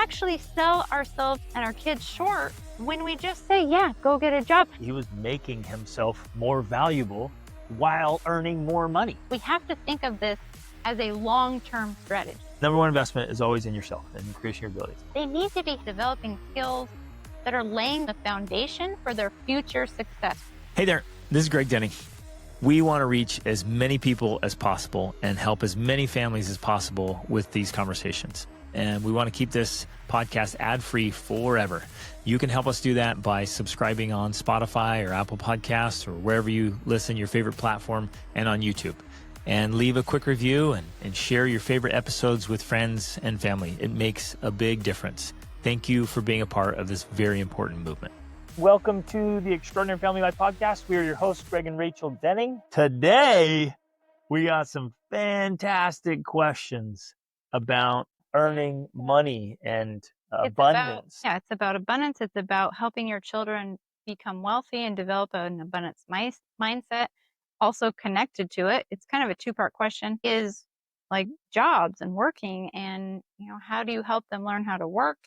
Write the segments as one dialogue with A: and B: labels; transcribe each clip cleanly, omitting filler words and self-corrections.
A: actually sell ourselves and our kids short when we just say, yeah, go get a job.
B: He was making himself more valuable while earning more money.
A: We have to think of this as a long-term strategy.
B: Number one investment is always in yourself and increasing your abilities.
A: They need to be developing skills that are laying the foundation for their future success.
C: Hey there, this is Greg Denny. We want to reach as many people as possible and help as many families as possible with these conversations. And we want to keep this podcast ad-free forever. You can help us do that by subscribing on Spotify or Apple Podcasts or wherever you listen, your favorite platform, and on YouTube. And leave a quick review and share your favorite episodes with friends and family. It makes a big difference. Thank you for being a part of this very important movement.
B: Welcome to the Extraordinary Family Life Podcast. We are your hosts, Greg and Rachel Denning. Today, we got some fantastic questions about earning money and abundance.
A: It's about abundance. It's about helping your children become wealthy and develop an abundance mindset. Also connected to it, it's kind of a two-part question, is like jobs and working and, how do you help them learn how to work?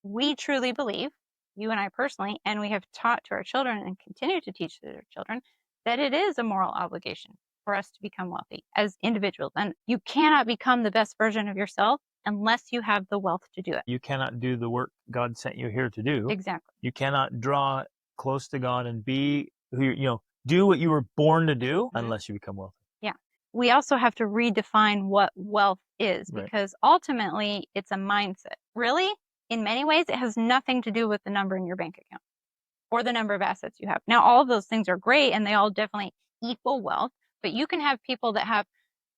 A: We truly believe, you and I personally, and we have taught to our children and continue to teach to their children, that it is a moral obligation for us to become wealthy as individuals. And you cannot become the best version of yourself unless you have the wealth to do it.
B: You cannot do the work God sent you here to do.
A: Exactly.
B: You cannot draw close to God and be who do what you were born to do unless you become wealthy.
A: Yeah. We also have to redefine what wealth is, because ultimately it's a mindset. Really, in many ways, it has nothing to do with the number in your bank account or the number of assets you have. Now, all of those things are great and they all definitely equal wealth, but you can have people that have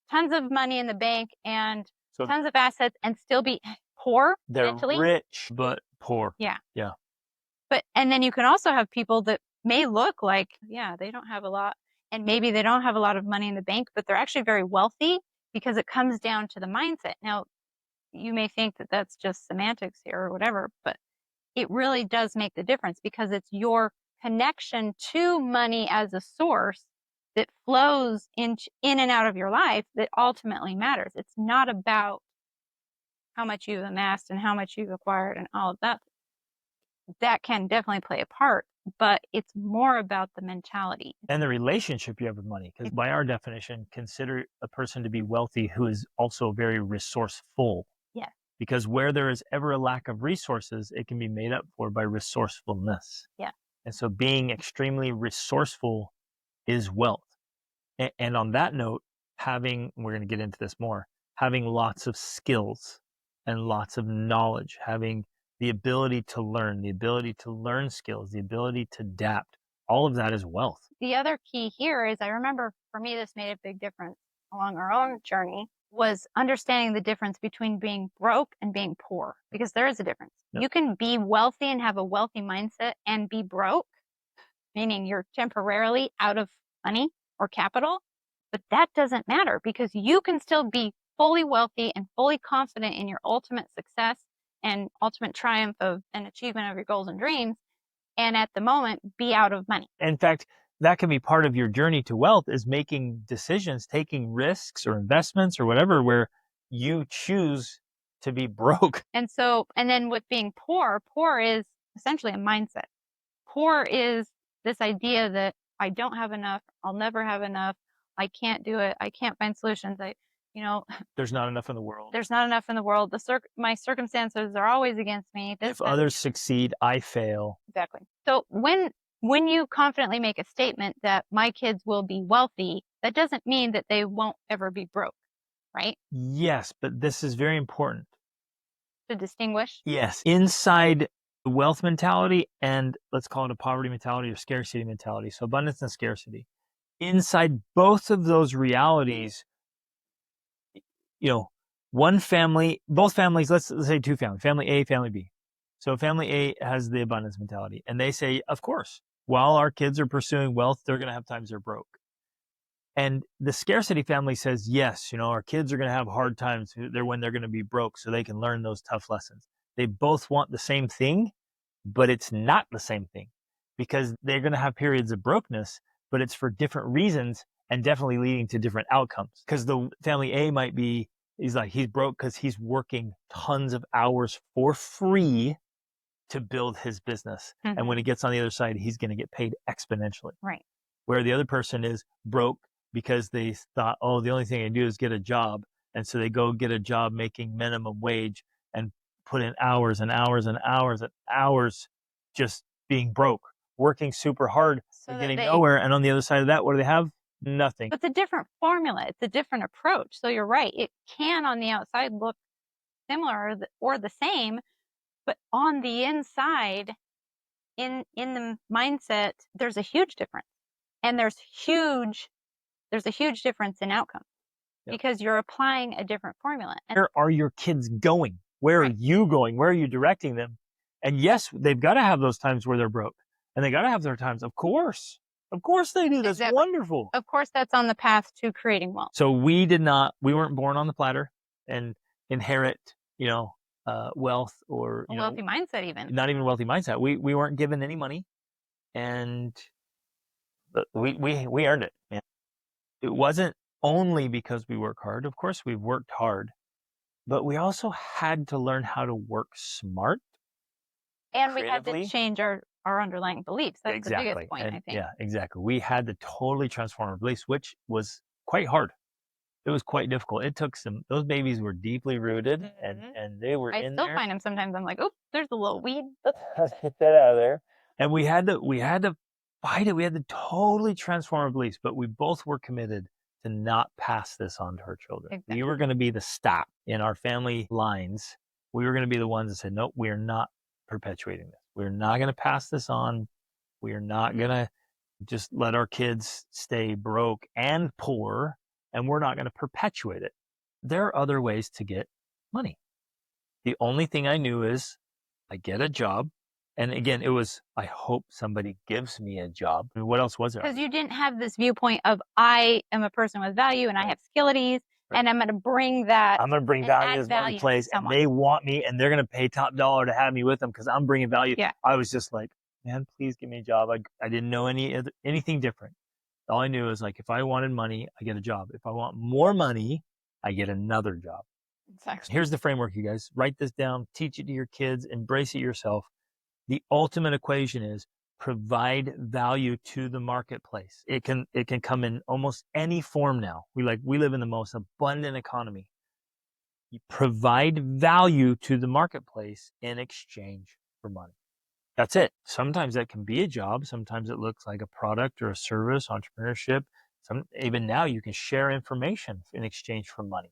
A: tons of money in the bank and tons of assets and still be poor.
B: They're
A: mentally.
B: Rich, but poor.
A: Yeah.
B: Yeah.
A: And then you can also have people that may look like, they don't have a lot, and maybe they don't have a lot of money in the bank, but they're actually very wealthy because it comes down to the mindset. Now, you may think that that's just semantics here or whatever, but it really does make the difference because it's your connection to money as a source that flows in and out of your life that ultimately matters. It's not about how much you've amassed and how much you've acquired and all of that. That can definitely play a part, but it's more about the mentality.
B: And the relationship you have with money. Because by our definition, consider a person to be wealthy who is also very resourceful.
A: Yes.
B: Because where there is ever a lack of resources, it can be made up for by resourcefulness.
A: Yeah.
B: And so being extremely resourceful is wealth. And on that note, we're going to get into this more, having lots of skills and lots of knowledge, having the ability to learn skills, the ability to adapt, all of that is wealth.
A: The other key here is, I remember for me, this made a big difference along our own journey, was understanding the difference between being broke and being poor, because there is a difference. Yep. You can be wealthy and have a wealthy mindset and be broke, meaning you're temporarily out of money or capital, but that doesn't matter because you can still be fully wealthy and fully confident in your ultimate success and ultimate triumph of an achievement of your goals and dreams, and at the moment, be out of money.
B: In fact, that can be part of your journey to wealth, is making decisions, taking risks or investments or whatever, where you choose to be broke.
A: And then with being poor is essentially a mindset. Poor is this idea that I don't have enough, I'll never have enough, I can't do it, I can't find solutions,
B: there's not enough in the world.
A: There's not enough in the world. My circumstances are always against me.
B: If others succeed, I fail.
A: Exactly. So when you confidently make a statement that my kids will be wealthy, that doesn't mean that they won't ever be broke, right?
B: Yes, but this is very important.
A: To distinguish?
B: Yes. Inside the wealth mentality and let's call it a poverty mentality or scarcity mentality. So abundance and scarcity. Inside both of those realities, both families, let's say two families, family A, family B. So family A has the abundance mentality and they say, of course, while our kids are pursuing wealth, they're going to have times they're broke. And the scarcity family says, yes, our kids are going to have hard times when they're going to be broke so they can learn those tough lessons. They both want the same thing, but it's not the same thing because they're going to have periods of brokenness, but it's for different reasons and definitely leading to different outcomes. Because the family A might be He's like, he's broke because he's working tons of hours for free to build his business.
A: Mhm.
B: And when he gets on the other side, he's going to get paid exponentially.
A: Right.
B: Where the other person is broke because they thought, oh, the only thing I do is get a job. And so they go get a job making minimum wage and put in hours and hours and hours and hours just being broke, working super hard,
A: So
B: but
A: that
B: getting
A: they-
B: nowhere. And on the other side of that, what do they have? Nothing.
A: But it's a different formula. It's a different approach. So you're right. It can on the outside look similar or the same, but on the inside, in the mindset, there's a huge difference. And there's a huge difference in outcome
B: Yep.
A: because you're applying a different formula. And
B: Where are your kids going? Where are
A: Right.
B: you going? Where are you directing them? And yes, they've got to have those times where they're broke, and they got to have their times. Of course they do. That's
A: Exactly.
B: wonderful.
A: of course, that's on the path to creating wealth.
B: So we weren't born on the platter and inherit, wealth or,
A: A wealthy mindset even.
B: not even a wealthy mindset. We weren't given any money, and we earned it, man. It wasn't only because we work hard. Of course, we've worked hard, but we also had to learn how to work smart.
A: And we had to
B: creatively.
A: change our underlying beliefs. That's the
B: Exactly.
A: biggest point,
B: And
A: I think.
B: yeah, exactly. We had to totally transform our beliefs, which was quite hard. It was quite difficult. It took those babies were deeply rooted
A: Mhm.
B: and they were
A: I
B: in
A: still
B: there.
A: find them sometimes. I'm like, oh, there's a little weed.
B: Let's get that out of there. And we had to fight it. We had to totally transform our beliefs, but we both were committed to not pass this on to our children.
A: Exactly.
B: We were going to be the stop in our family lines. We were going to be the ones that said, nope, we're not perpetuating this. We're not going to pass this on. We are not going to just let our kids stay broke and poor, and we're not going to perpetuate it. There are other ways to get money. The only thing I knew is I get a job. And again, it was, I hope somebody gives me a job. I mean, what else was there?
A: Because you didn't have this viewpoint of I am a person with value and I have skills and I'm going to bring that.
B: I'm going to bring
A: and
B: value
A: add
B: to this
A: value to
B: marketplace, and
A: someone.
B: they want me, and they're going to pay top dollar to have me with them because I'm bringing value.
A: Yeah.
B: I was just like, man, please give me a job. I didn't know anything different. All I knew is like, if I wanted money, I get a job. If I want more money, I get another job.
A: Exactly.
B: Here's the framework, you guys. Write this down, teach it to your kids, embrace it yourself. The ultimate equation is provide value to the marketplace. It can come in almost any form now. We live in the most abundant economy. You provide value to the marketplace in exchange for money. That's it. Sometimes that can be a job. Sometimes it looks like a product or a service, entrepreneurship. Even now you can share information in exchange for money.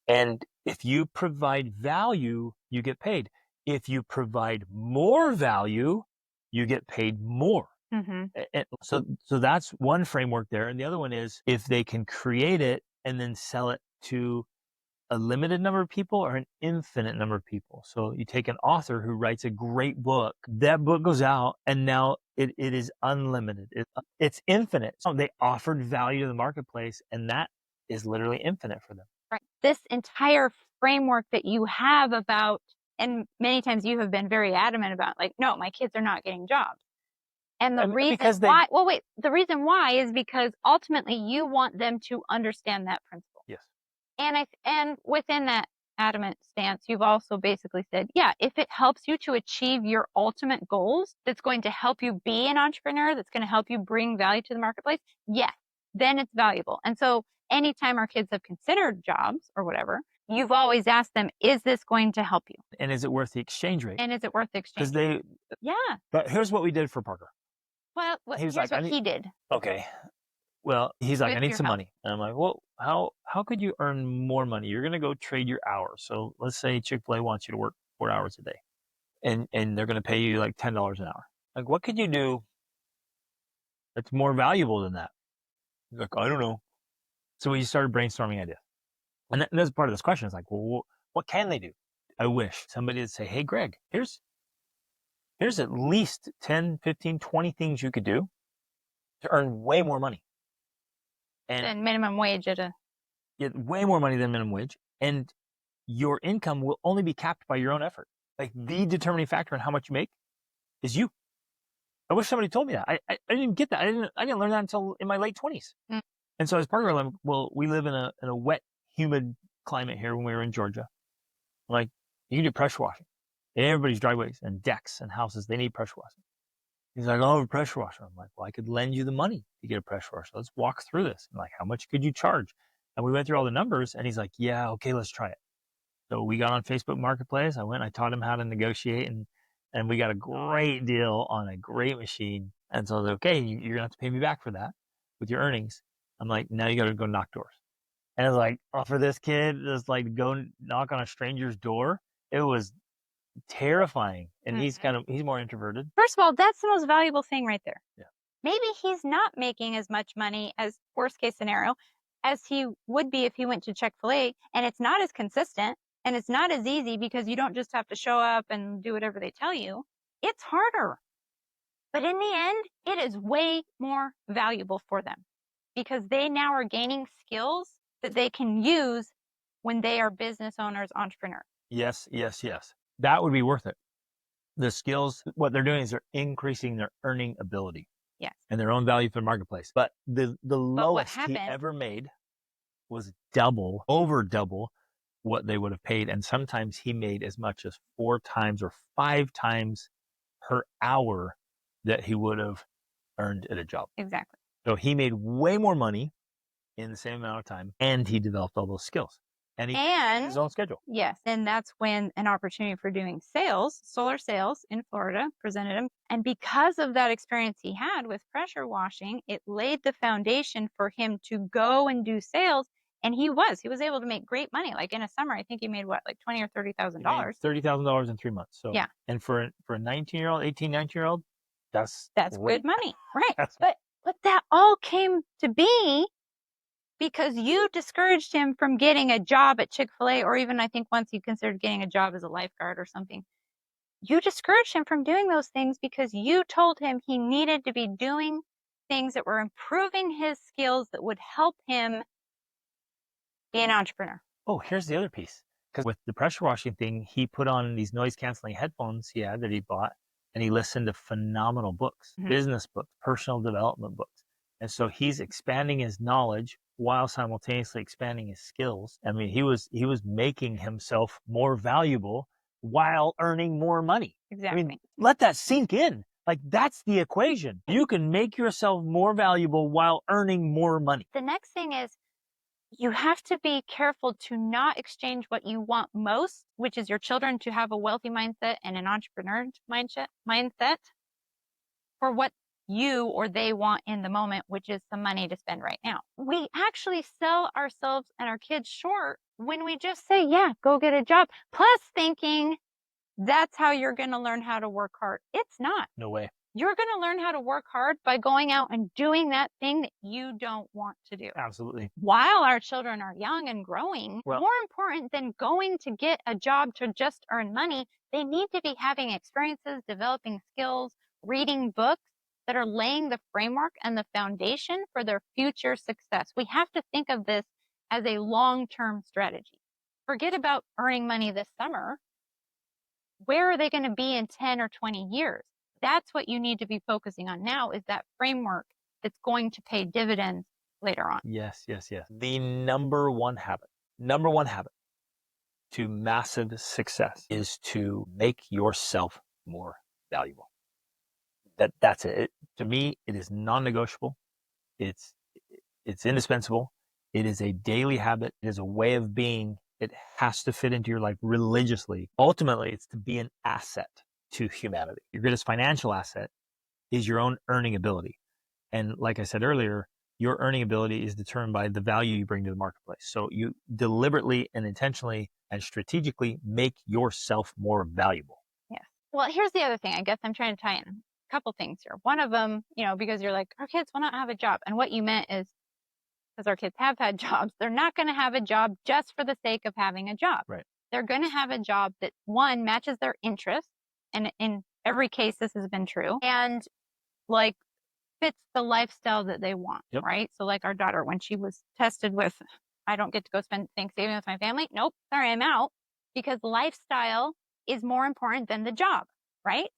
B: And if you provide value, you get paid. If you provide more value, you get paid more.
A: Mm-hmm.
B: And so that's one framework there. And the other one is if they can create it and then sell it to a limited number of people or an infinite number of people. So you take an author who writes a great book, that book goes out and now it is unlimited. It's infinite. So they offered value to the marketplace, and that is literally infinite for them.
A: Right. This entire framework that you have about, and many times you have been very adamant about, like, no, my kids are not getting jobs. And the reason why, the reason why is because ultimately you want them to understand that principle.
B: Yes.
A: And within that adamant stance, you've also basically said, yeah, if it helps you to achieve your ultimate goals, that's going to help you be an entrepreneur, that's going to help you bring value to the marketplace, yes, then it's valuable. And so anytime our kids have considered jobs or whatever, you've always asked them, is this going to help you?
B: And is it worth the exchange rate?
A: And is it worth the exchange?
B: Because but here's what we did for Parker.
A: Well, here's
B: like,
A: what he did.
B: Okay. Well, he's like,
A: With
B: I need
A: your
B: some
A: help.
B: money. And I'm like, well, how could you earn more money? You're going to go trade your hours. So let's say Chick-fil-A wants you to work 4 hours a day and they're going to pay you like $10 an hour. Like, what could you do that's more valuable than that? He's like, I don't know. So we started brainstorming ideas. And that's part of this question is like, well, what can they do? I wish somebody would say, hey, Greg, here's at least 10, 15, 20 things you could do to earn way more money.
A: And minimum wage
B: get way more money than minimum wage, and your income will only be capped by your own effort. Like the determining factor in how much you make is you. I wish somebody told me that. I didn't even get that. I didn't learn that until in my late 20s.
A: Mm.
B: And so as part of it, well, we live in a wet, humid climate here when we were in Georgia. Like, you can do pressure washing. Everybody's driveways and decks and houses, they need pressure washing. He's like, oh, a pressure washer. I'm like, well, I could lend you the money to get a pressure washer. Let's walk through this. I'm like, how much could you charge? And we went through all the numbers, and he's like, yeah, okay, let's try it. So we got on Facebook Marketplace. I taught him how to negotiate, and we got a great deal on a great machine. And so I was like, okay, you're going to have to pay me back for that with your earnings. I'm like, now you got to go knock doors. And it's like, oh, for this kid, just like go knock on a stranger's door. It was terrifying. And he's more introverted.
A: First of all, that's the most valuable thing right there.
B: Yeah.
A: Maybe he's not making as much money as worst case scenario as he would be if he went to Chick-fil-A, and it's not as consistent and it's not as easy because you don't just have to show up and do whatever they tell you. It's harder. But in the end, it is way more valuable for them because they now are gaining skills that they can use when they are business owners, entrepreneurs.
B: Yes, yes, yes. That would be worth it. The skills, what they're doing is they're increasing their earning ability.
A: Yes.
B: And their own value for the marketplace. But the lowest he ever made was over double what they would have paid. And sometimes he made as much as 4 times or 5 times per hour that he would have earned at a job.
A: Exactly.
B: So he made way more money in the same amount of time, and he developed all those skills. And he had his own schedule.
A: Yes. And that's when an opportunity for doing sales, solar sales in Florida, presented him. And because of that experience he had with pressure washing, it laid the foundation for him to go and do sales. And he was able to make great money. Like in a summer, I think he made what, like $20,000 or $30,000.
B: $30,000 in 3 months. So
A: yeah.
B: And for a 19-year-old, 18, 19-year-old, that's
A: good money. Right. But that all came to be because you discouraged him from getting a job at Chick-fil-A, or even I think once he considered getting a job as a lifeguard or something. You discouraged him from doing those things because you told him he needed to be doing things that were improving his skills that would help him be an entrepreneur.
B: Oh, here's the other piece. Because with the pressure washing thing, he put on these noise canceling headphones he had that he bought, and he listened to phenomenal books, business books, personal development books. And so he's expanding his knowledge while simultaneously expanding his skills. I mean, he was making himself more valuable while earning more money.
A: Exactly.
B: I mean, let that sink in. Like, that's the equation. You can make yourself more valuable while earning more money.
A: The next thing is you have to be careful to not exchange what you want most, which is your children to have a wealthy mindset and an entrepreneur mindset, for what you or they want in the moment, which is some money to spend right now. We actually sell ourselves and our kids short when we just say, yeah, go get a job, plus thinking that's how you're going to learn how to work hard. It's not.
B: No way.
A: You're going to learn how to work hard by going out and doing that thing that you don't want to do.
B: Absolutely.
A: While our children are young and growing, more important than going to get a job to just earn money, they need to be having experiences, developing skills, reading books that are laying the framework and the foundation for their future success. We have to think of this as a long-term strategy. Forget about earning money this summer. Where are they going to be in 10 or 20 years? That's what you need to be focusing on now, is that framework that's going to pay dividends later on.
B: Yes, yes, yes. The number one habit to massive success is to make yourself more valuable. That's it. To me, it is non-negotiable. It's indispensable. It is a daily habit. It is a way of being. It has to fit into your life religiously. Ultimately, it's to be an asset to humanity. Your greatest financial asset is your own earning ability. And like I said earlier, your earning ability is determined by the value you bring to the marketplace. So you deliberately and intentionally and strategically make yourself more valuable.
A: Yes. Well, here's the other thing. I guess I'm trying to tie in a couple things here. One of them, because you're like, our kids will not have a job. And what you meant is, because our kids have had jobs, they're not going to have a job just for the sake of having a job.
B: Right.
A: They're going to have a job that, one, matches their interests. And in every case, this has been true. And like fits the lifestyle that they want, right? So like our daughter, when she was tested with, I don't get to go spend Thanksgiving with my family. Nope, sorry, I'm out. Because lifestyle is more important than the job, right?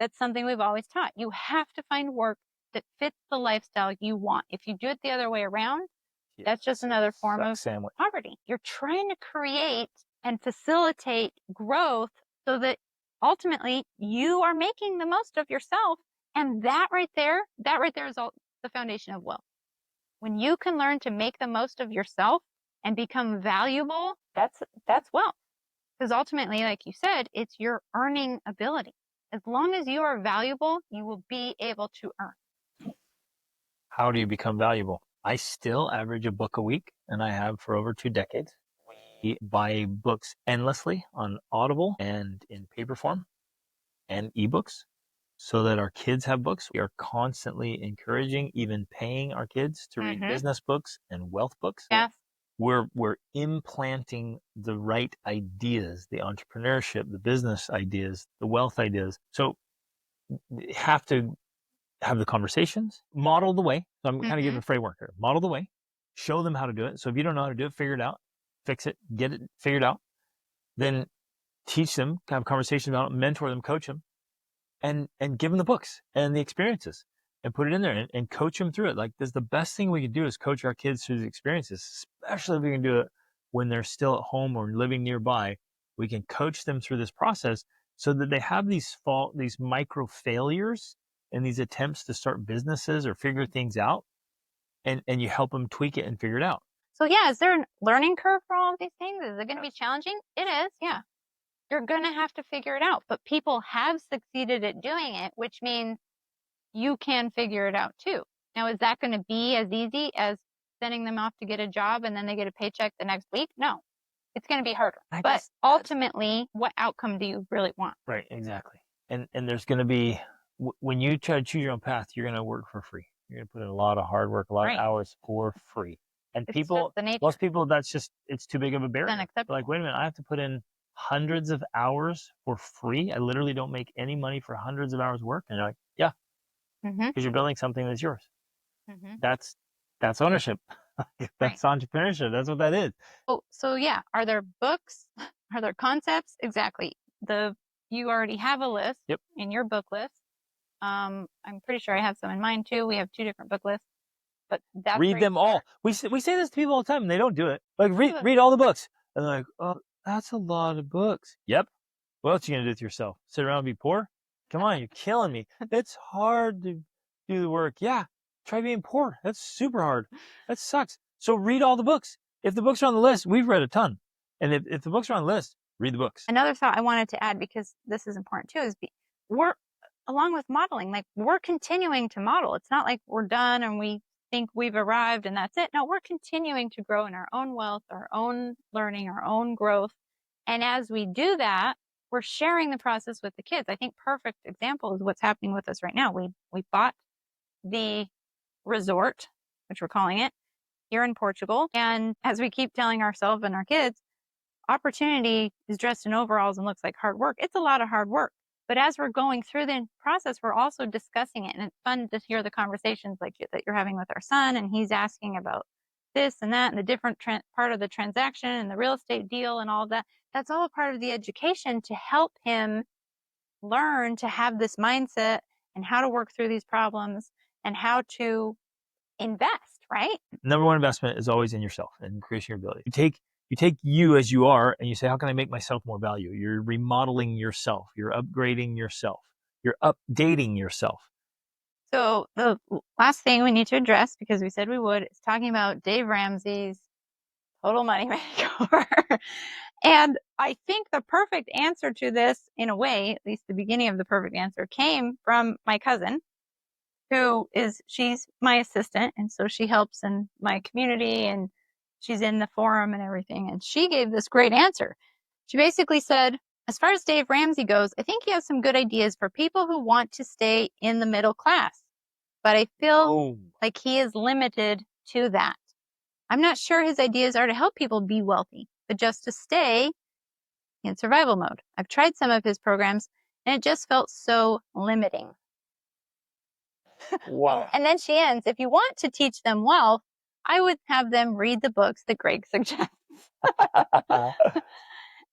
A: That's something we've always taught. You have to find work that fits the lifestyle you want. If you do it the other way around,
B: Yes.
A: That's just another form of
B: Sandwich.
A: poverty. You're trying to create and facilitate growth so that ultimately you are making the most of yourself. And that right there is all the foundation of wealth. When you can learn to make the most of yourself and become valuable, that's wealth. Because ultimately, like you said, it's your earning ability. As long as you are valuable, you will be able to earn.
B: How do you become valuable? I still average a book a week, and I have for over 2 decades. We buy books endlessly on Audible and in paper form and ebooks so that our kids have books. We are constantly encouraging, even paying our kids to read business books and wealth books.
A: Yes.
B: We're implanting the right ideas, the entrepreneurship, the business ideas, the wealth ideas. So you have to have the conversations, model the way. So I'm kind of giving a framework here. Model the way, show them how to do it. So if you don't know how to do it, figure it out, fix it, get it figured out. Then teach them, have a conversation about it, mentor them, coach them, and give them the books and the experiences and put it in there and coach them through it. Like, this, the best thing we can do is coach our kids through the experiences, especially if we can do it when they're still at home or living nearby. We can coach them through this process so that they have these micro failures and these attempts to start businesses or figure things out, and you help them tweak it and figure it out.
A: So yeah, is there a learning curve for all of these things? Is it going to be challenging? It is, yeah. You're going to have to figure it out, but people have succeeded at doing it, which means you can figure it out too. Now, is that going to be as easy as sending them off to get a job and then they get a paycheck the next week? No, it's going to be harder. But ultimately, what outcome do you really want?
B: Right, exactly. And there's going to be, when you try to choose your own path, you're going to work for free. You're going to put in a lot of hard work, a lot of hours for free. And
A: it's
B: most people, it's too big of a barrier.
A: Unacceptable.
B: Like, wait a minute, I have to put in hundreds of hours for free. I literally don't make any money for hundreds of hours work. And you're like, yeah, because you're building something that's yours. That's ownership. That's entrepreneurship. That's what that is.
A: Oh, so yeah, are there books? Are there concepts? Exactly. You already have a list in your book list. I'm pretty sure I have some in mine too. We have 2 different book lists, but that's
B: read them all. We say this to people all the time and they don't do it. Like, read all the books. And they're like, oh, that's a lot of books. Yep. What else are you going to do with yourself? Sit around and be poor? Come on, you're killing me. It's hard to do the work. Yeah. Try being poor. That's super hard. That sucks. So read all the books. If the books are on the list, we've read a ton. And if the books are on the list, read the books.
A: Another thought I wanted to add, because this is important too, is we're, along with modeling, like, we're continuing to model. It's not like we're done and we think we've arrived and that's it. No, we're continuing to grow in our own wealth, our own learning, our own growth. And as we do that, we're sharing the process with the kids. I think perfect example is what's happening with us right now. We bought the resort, which we're calling it, here in Portugal. And as we keep telling ourselves and our kids, opportunity is dressed in overalls and looks like hard work. It's a lot of hard work. But as we're going through the process, we're also discussing it. And it's fun to hear the conversations like that you're having with our son. And he's asking about this and that and the different part of the transaction and the real estate deal and all of that. That's all a part of the education to help him learn to have this mindset and how to work through these problems and how to invest, right?
B: Number one investment is always in yourself and increasing your ability. You take you as you are and you say, how can I make myself more value? You're remodeling yourself. You're upgrading yourself. You're updating yourself.
A: So the last thing we need to address, because we said we would, is talking about Dave Ramsey's Total Money Makeover. And I think the perfect answer to this, in a way, at least the beginning of the perfect answer, came from my cousin, she's my assistant. And so she helps in my community and she's in the forum and everything. And she gave this great answer. She basically said, as far as Dave Ramsey goes, I think he has some good ideas for people who want to stay in the middle class. But I feel like he is limited to that. I'm not sure his ideas are to help people be wealthy, but just to stay in survival mode. I've tried some of his programs and it just felt so limiting.
B: Wow.
A: And then she ends, if you want to teach them wealth, I would have them read the books that Greg suggests.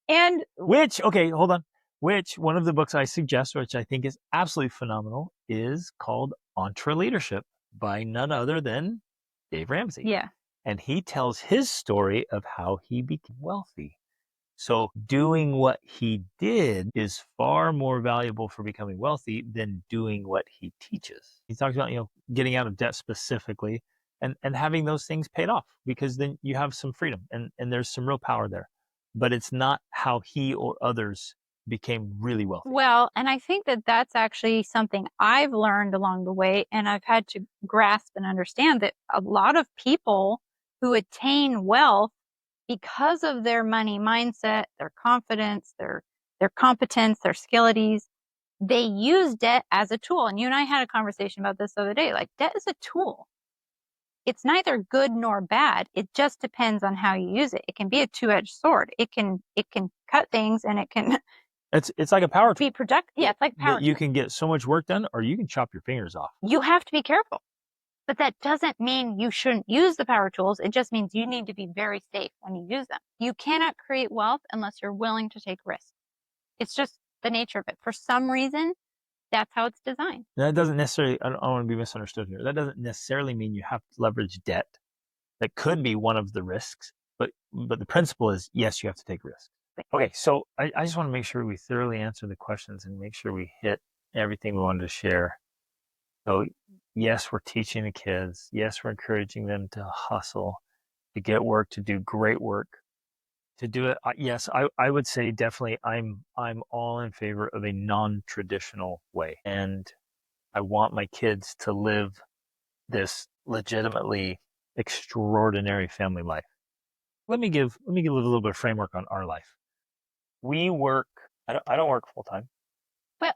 A: And
B: hold on. Which one of the books I suggest, which I think is absolutely phenomenal, is called EntreLeadership by none other than Dave Ramsey.
A: Yeah.
B: And he tells his story of how he became wealthy. So doing what he did is far more valuable for becoming wealthy than doing what he teaches. He talks about, getting out of debt specifically and having those things paid off, because then you have some freedom and there's some real power there. But it's not how he or others became really wealthy.
A: Well, and I think that that's actually something I've learned along the way, and I've had to grasp and understand that a lot of people who attain wealth because of their money mindset, their confidence, their competence, their skills, they use debt as a tool. And you and I had a conversation about this the other day. Like, debt is a tool. It's neither good nor bad. It just depends on how you use it. It can be a two-edged sword. It can cut things, and it can
B: It's like a power tool.
A: be productive. Yeah, it's like power.
B: You can get so much work done, or you can chop your fingers off.
A: You have to be careful. But that doesn't mean you shouldn't use the power tools. It just means you need to be very safe when you use them. You cannot create wealth unless you're willing to take risks. It's just the nature of it. For some reason, that's how it's designed.
B: That doesn't necessarily, I don't want to be misunderstood here. That doesn't necessarily mean you have to leverage debt. That could be one of the risks, but the principle is, yes, you have to take risks. Okay, so I just want to make sure we thoroughly answer the questions and make sure we hit everything we wanted to share. So yes, we're teaching the kids. Yes, we're encouraging them to hustle, to get work, to do great work, to do it. Yes, I would say definitely I'm all in favor of a non-traditional way. And I want my kids to live this legitimately extraordinary family life. Let me give a little bit of framework on our life. We work, I don't work full time.
A: But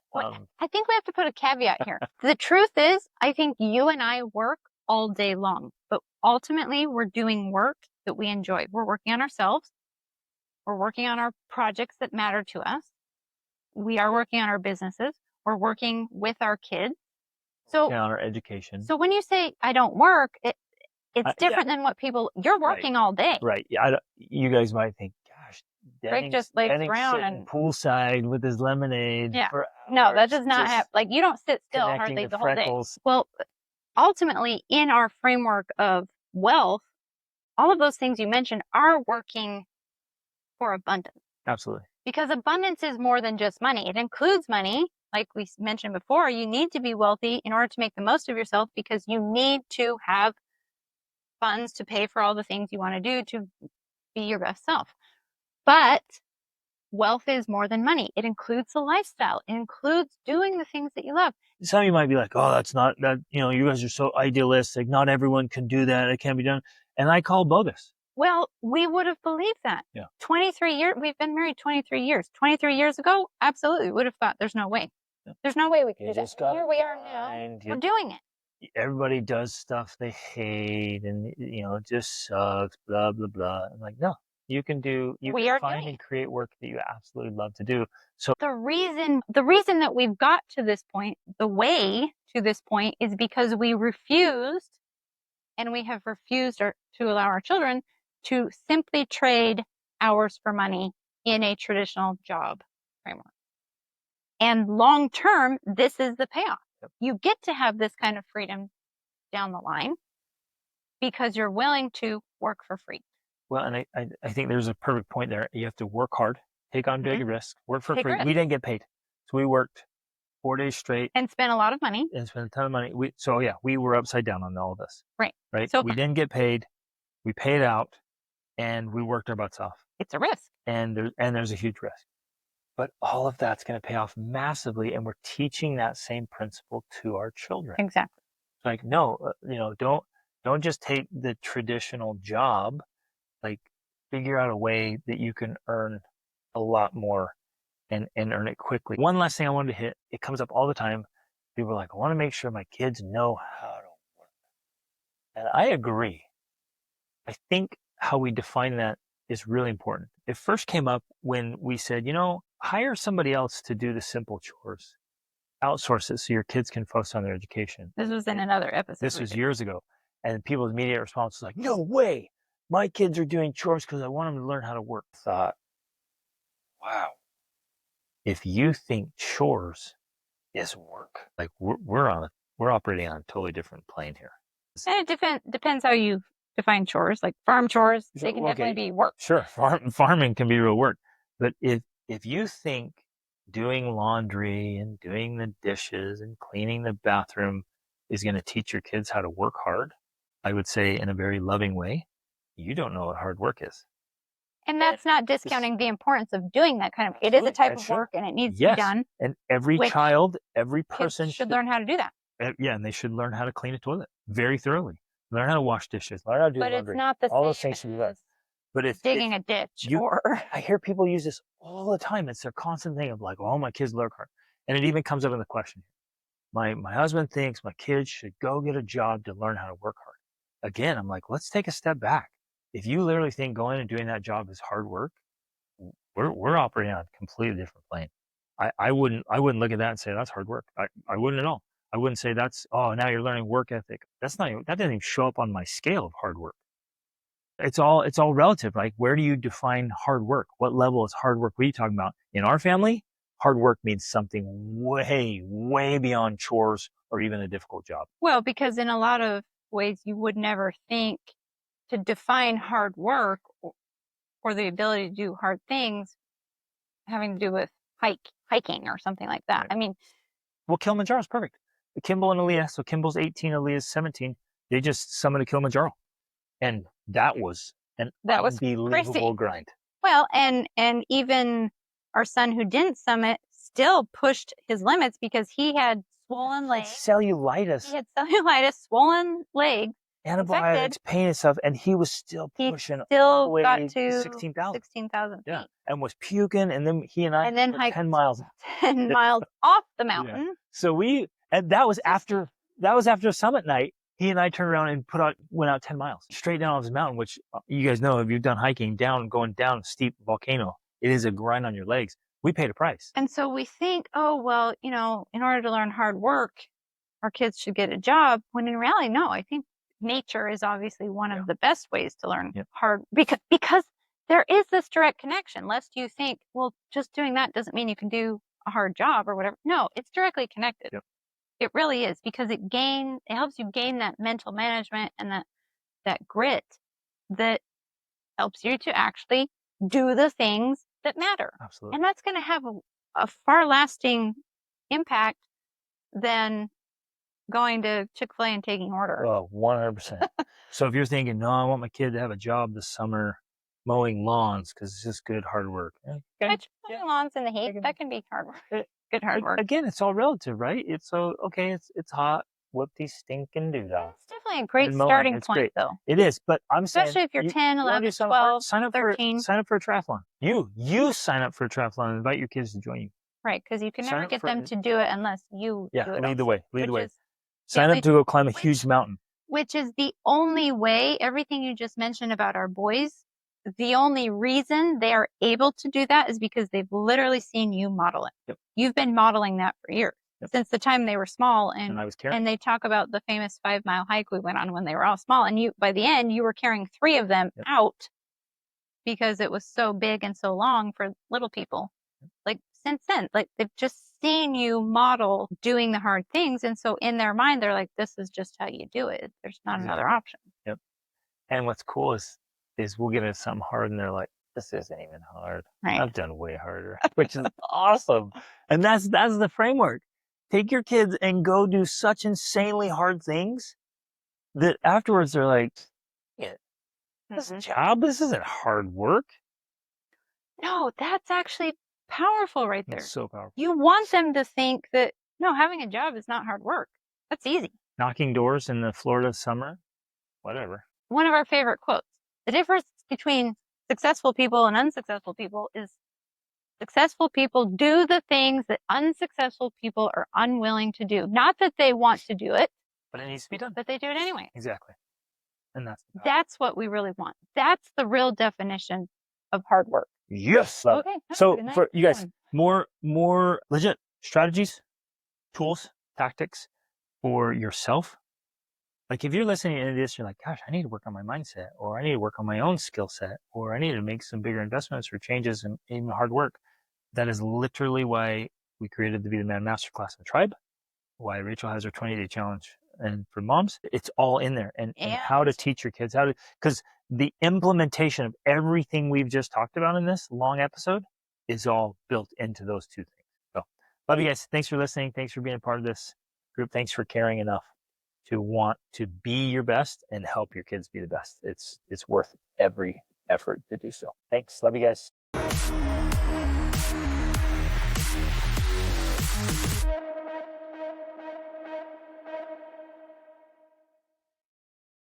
A: I think we have to put a caveat here. The truth is, I think you and I work all day long, but ultimately we're doing work that we enjoy. We're working on ourselves. We're working on our projects that matter to us. We are working on our businesses. We're working with our kids. So
B: on our education.
A: So when you say I don't work, it's different than what you're working all day.
B: Right. Yeah. You guys might think, gosh,
A: Greg just lays around and
B: poolside with his lemonade.
A: Yeah.
B: For
A: no, that does not happen. Like, you don't sit still hardly the whole day. Well, ultimately, in our framework of wealth, all of those things you mentioned are working for abundance.
B: Absolutely.
A: Because abundance is more than just money. It includes money. Like we mentioned before, you need to be wealthy in order to make the most of yourself, because you need to have funds to pay for all the things you want to do to be your best self. But wealth is more than money. It includes the lifestyle. It includes doing the things that you love.
B: Some of you might be like, oh, that's not that, you guys are so idealistic. Not everyone can do that. It can't be done. And I call bogus.
A: Well, we would have believed that.
B: Yeah.
A: 23 years, we've been married 23 years. 23 years ago, absolutely, we would have thought there's no way. Yeah. There's no way we could do that. Here we are now. We're doing it.
B: Everybody does stuff they hate, and it just sucks, blah, blah, blah. I'm like, no, you can find and create work that you absolutely love to do. So
A: the reason that we've got to this point, the way to this point, is because we refused, and we have refused to allow our children to simply trade hours for money in a traditional job framework. And long term, this is the payoff. Yep. You get to have this kind of freedom down the line because you're willing to work for free.
B: Well, and I think there's a perfect point there. You have to work hard, take on big risks, work for free. We didn't get paid. So we worked 4 days straight.
A: And spent a lot of money.
B: And spent a ton of money. We were upside down on all of this.
A: Right.
B: So we didn't get paid. We paid out, and we worked our butts off.
A: It's a risk.
B: And there's a huge risk. But all of that's going to pay off massively, and we're teaching that same principle to our children.
A: Exactly.
B: It's like, no, don't just take the traditional job. Like, figure out a way that you can earn a lot more and earn it quickly. One last thing I wanted to hit, it comes up all the time. People are like, I want to make sure my kids know how to work. And I agree. I think how we define that is really important. It first came up when we said, hire somebody else to do the simple chores. Outsource it so your kids can focus on their education.
A: This was in another episode.
B: This was years ago. And people's immediate response was like, no way. My kids are doing chores because I want them to learn how to work. I thought, wow. If you think chores is work, like we're operating on a totally different plane here.
A: And it depends how you define chores, like farm chores. They can definitely be work.
B: Sure, farming can be real work. But if you think doing laundry and doing the dishes and cleaning the bathroom is going to teach your kids how to work hard, I would say in a very loving way, you don't know what hard work is.
A: And that's not discounting the importance of doing that kind of. It is a type of work, and it needs to be done.
B: And every child, every person
A: should learn how to do that.
B: Yeah, and they should learn how to clean a toilet very thoroughly. Learn how to wash dishes. Learn how to do laundry.
A: But it's not the
B: all
A: same
B: those things should be learned. But if
A: digging a ditch
B: I hear people use this all the time. It's their constant thing of like, oh, my kids work hard, and it even comes up in the question. My husband thinks my kids should go get a job to learn how to work hard. Again, I'm like, let's take a step back. If you literally think going and doing that job is hard work, we're operating on a completely different plane. I wouldn't look at that and say that's hard work. I wouldn't at all. I wouldn't say that's, oh, now you're learning work ethic. That doesn't even show up on my scale of hard work. It's all relative. Like, where do you define hard work? What level is hard work? What are you talking about? In our family, hard work means something way, way beyond chores or even a difficult job.
A: Well, because in a lot of ways, you would never think to define hard work or the ability to do hard things having to do with hiking or something like that. Right. I mean,
B: well, Kilimanjaro's perfect. Kimball and Aaliyah, so Kimball's 18, Aaliyah's 17, they just summited a Kilimanjaro. And that was an unbelievable grind.
A: Well, and even our son who didn't summit still pushed his limits because he had swollen legs.
B: Cellulitis.
A: He had cellulitis, swollen legs.
B: Antibiotics, pain and stuff, and he was still pushing.
A: He still got to
B: 16,000.
A: 16,000 feet.
B: Yeah, and was puking, and then he and I
A: hiked
B: 10 miles.
A: 10 miles off the mountain.
B: Yeah. So that was after summit night. He and I turned around and went out 10 miles straight down this mountain, which you guys know if you've done hiking going down a steep volcano, it is a grind on your legs. We paid a price.
A: And so we think, oh, well, in order to learn hard work, our kids should get a job. When in reality, no, I think nature is obviously one of the best ways to learn hard because there is this direct connection. Lest you think, well, just doing that doesn't mean you can do a hard job or whatever. No, it's directly connected. Yep. It really is, because it helps you gain that mental management and that grit that helps you to actually do the things that matter.
B: Absolutely.
A: And that's going to have a far lasting impact than going to Chick-fil-A and taking orders.
B: Oh, 100%. So if you're thinking, no, I want my kid to have a job this summer mowing lawns because it's just good hard work.
A: Okay. Mowing lawns in the heat, that can be hard work. Good hard work.
B: Again, it's all relative, right? It's hot. Whoop these stinking doodah.
A: It's definitely a great starting point, though.
B: It is, but I'm saying,
A: especially if you're 10, 11, 12,
B: sign up
A: 13.
B: Sign up for a triathlon. You sign up for a triathlon and invite your kids to join you.
A: Right, because you can never get them to do it unless you do it.
B: Lead the way. Sign up to go climb a huge mountain.
A: Which is the only way, everything you just mentioned about our boys, the only reason they are able to do that is because they've literally seen you model it.
B: Yep.
A: You've been modeling that for years, since the time they were small.
B: And I was carrying.
A: And they talk about the famous 5-mile hike we went on when they were all small. And by the end, you were carrying 3 of them out because it was so big and so long for little people. Like, since then, like, they've just seen you model doing the hard things. And so in their mind, they're like, this is just how you do it. There's not another option.
B: Yep. And what's cool is we'll get into something hard and they're like, this isn't even hard.
A: Right.
B: I've done way harder, which is awesome. And that's the framework. Take your kids and go do such insanely hard things that afterwards they're like, this job, this isn't hard work.
A: No, that's actually powerful right there.
B: It's so powerful.
A: You want them to think that, no, having a job is not hard work. That's easy.
B: Knocking doors in the Florida summer, whatever.
A: One of our favorite quotes. The difference between successful people and unsuccessful people is successful people do the things that unsuccessful people are unwilling to do. Not that they want to do it,
B: but it needs to be done.
A: But they do it anyway.
B: Exactly. And
A: that's what we really want. That's the real definition of hard work.
B: Yes.
A: Okay.
B: So for you guys, more legit strategies, tools, tactics for yourself. Like if you're listening to this, you're like, gosh, I need to work on my mindset, or I need to work on my own skill set, or I need to make some bigger investments or changes in hard work. That is literally why we created the Be the Man Masterclass in the Tribe, why Rachel has her 20-day challenge and for moms, it's all in there. And
A: And
B: how to teach your kids because the implementation of everything we've just talked about in this long episode is all built into those two things. So love you guys. Thanks for listening. Thanks for being a part of this group. Thanks for caring enough to want to be your best and help your kids be the best. It's worth every effort to do so. Thanks. Love you guys.